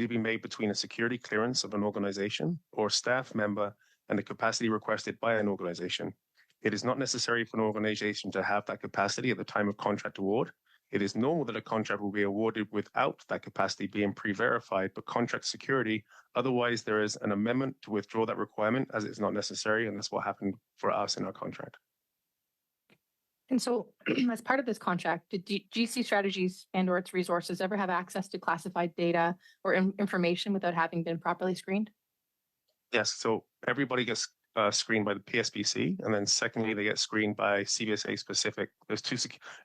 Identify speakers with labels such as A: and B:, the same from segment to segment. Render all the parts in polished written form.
A: to be made between a security clearance of an organization or staff member and the capacity requested by an organization. It is not necessary for an organization to have that capacity at the time of contract award. It is normal that a contract will be awarded without that capacity being pre-verified, but contract security, otherwise there is an amendment to withdraw that requirement as it's not necessary, and that's what happened for us in our contract.
B: And so, as part of this contract, did GC Strategies and or its resources ever have access to classified data or information without having been properly screened?
A: Yes, so everybody gets screened by the PSPC, and then secondly, they get screened by CBSA specific. There's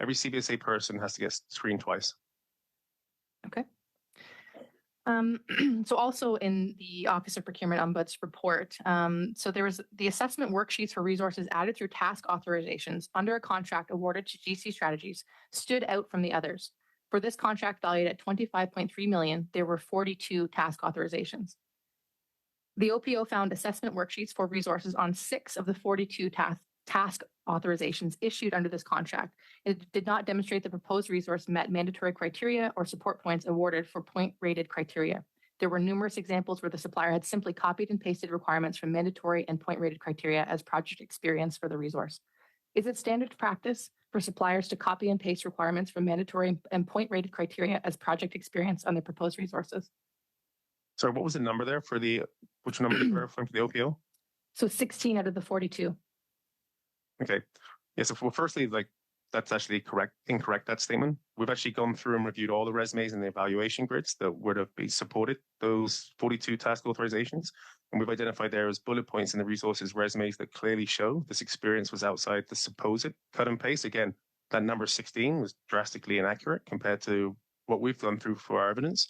A: every CBSA person has to get screened twice.
B: Okay. So also in the Office of Procurement Ombuds report, so there was the assessment worksheets for resources added through task authorizations under a contract awarded to GC Strategies stood out from the others. For this contract valued at $25.3 million, there were 42 task authorizations. The OPO found assessment worksheets for resources on 6 of the 42 task authorizations issued under this contract. It did not demonstrate the proposed resource met mandatory criteria or support points awarded for point-rated criteria. There were numerous examples where the supplier had simply copied and pasted requirements from mandatory and point-rated criteria as project experience for the resource. Is it standard practice for suppliers to copy and paste requirements from mandatory and point-rated criteria as project experience on their proposed resources?
A: Sorry, what was the number there for which number did you refer for the OPO?
B: So 16 out of the 42.
A: Okay. Yeah, so firstly, that's actually incorrect, that statement. We've actually gone through and reviewed all the resumes and the evaluation grids that would have been supported those 42 task authorizations. And we've identified there as bullet points in the resources resumes that clearly show this experience was outside the supposed cut and paste. Again, that number 16 was drastically inaccurate compared to what we've gone through for our evidence.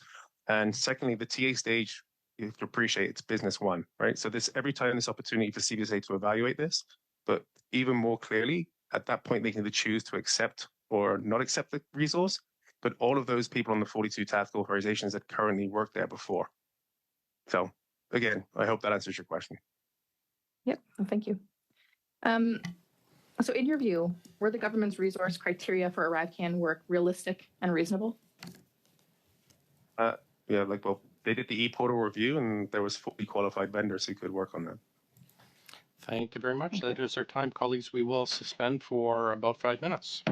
A: And secondly, the TA stage, you have to appreciate it's business one, right? So every time this opportunity for CBSA to evaluate this, but even more clearly, at that point, they can either choose to accept or not accept the resource. But all of those people on the 42 task authorizations that currently worked there before. So again, I hope that answers your question.
B: Yep, well, thank you. So in your view, were the government's resource criteria for ArriveCAN work realistic and reasonable?
A: Yeah, they did the e-portal review and there was fully qualified vendors who could work on that.
C: Thank you very much. That is our time, colleagues. We will suspend for about 5 minutes.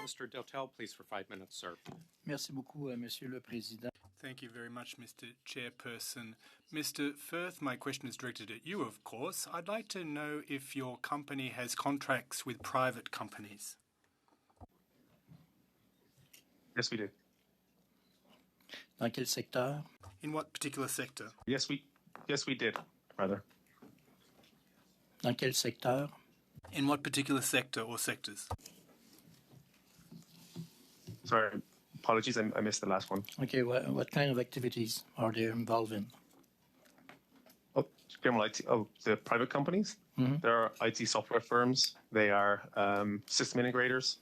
C: Mr. Deltel, please, for 5 minutes, sir.
D: Merci beaucoup, Monsieur le Président.
E: Thank you very much, Mr. Chairperson. Mr. Firth, my question is directed at you, of course. I'd like to know if your company has contracts with private companies.
A: Yes, we did.
D: Dans quel secteur?
E: In what particular sector?
A: Yes, we did, rather.
D: Dans quel secteur?
E: In what particular sector or sectors?
A: Sorry, apologies, I missed the last one.
D: Okay, what kind of activities are they involved in?
A: Oh, general IT. Oh, the private companies? There are IT software firms. They are system integrators.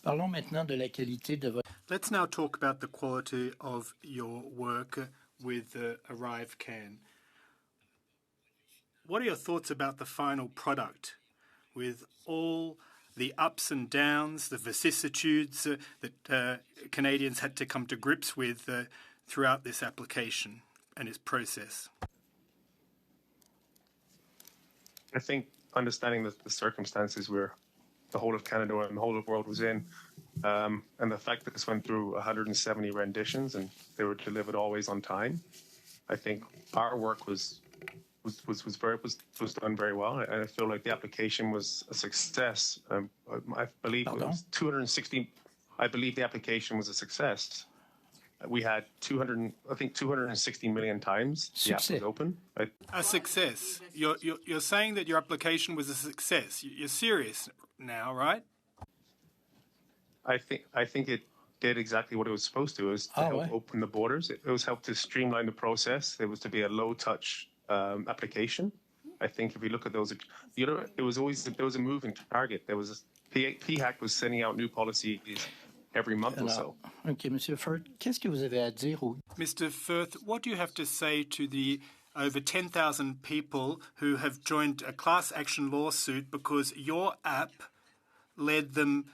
D: Parlons maintenant de la qualité de votre...
E: Let's now talk about the quality of your work with ArriveCAN. What are your thoughts about the final product with all the ups and downs, the vicissitudes that Canadians had to come to grips with throughout this application and its process?
A: I think understanding the circumstances where the whole of Canada and the whole of the world was in, and the fact that this went through 170 renditions and they were delivered always on time, I think our work was done very well. I feel like the application was a success. I believe it was 260. I believe the application was a success. We had 260 million times the app was open.
E: A success. You're saying that your application was a success. You're serious now, right?
A: I think it did exactly what it was supposed to. It was to help open the borders. It was help to streamline the process. It was to be a low touch application. I think if you look at those, there was a moving target. There was PHAC was sending out new policies every month or so.
D: Okay, Monsieur Firth, qu'est-ce que vous avez à dire
E: Mr. Firth, what do you have to say to the over 10,000 people who have joined a class action lawsuit because your app led them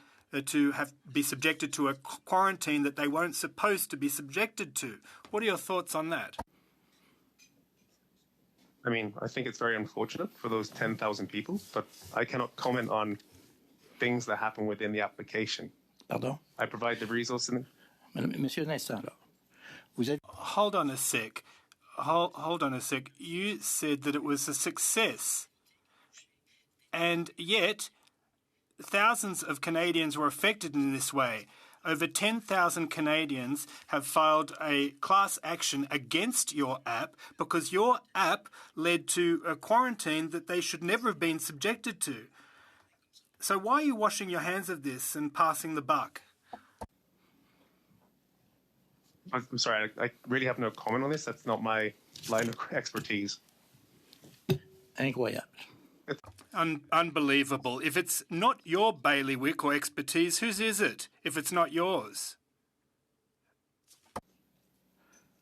E: to be subjected to a quarantine that they weren't supposed to be subjected to? What are your thoughts on that?
A: I mean, I think it's very unfortunate for those 10,000 people, but I cannot comment on things that happen within the application.
D: Pardon?
A: I provide the resources.
D: Monsieur, un instant, là. Vous êtes...
E: Hold on a sec. Hold on a sec. You said that it was a success. And yet, thousands of Canadians were affected in this way. Over 10,000 Canadians have filed a class action against your app because your app led to a quarantine that they should never have been subjected to. So why are you washing your hands of this and passing the buck?
A: I'm sorry, I really have no comment on this. That's not my line of expertise.
D: Incroyable.
E: Unbelievable. If it's not your bailiwick or expertise, whose is it if it's not yours?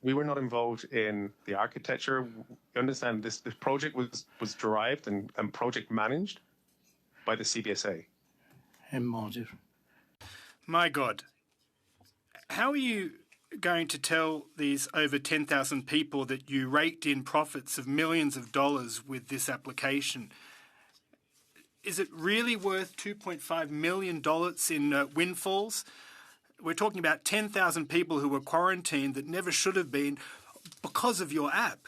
A: We were not involved in the architecture. You understand this project was derived and project managed by the CBSA.
D: Mon Dieu.
E: My God. How are you going to tell these over 10,000 people that you raked in profits of millions of dollars with this application? Is it really worth $2.5 million in windfalls? We're talking about 10,000 people who were quarantined that never should have been because of your app.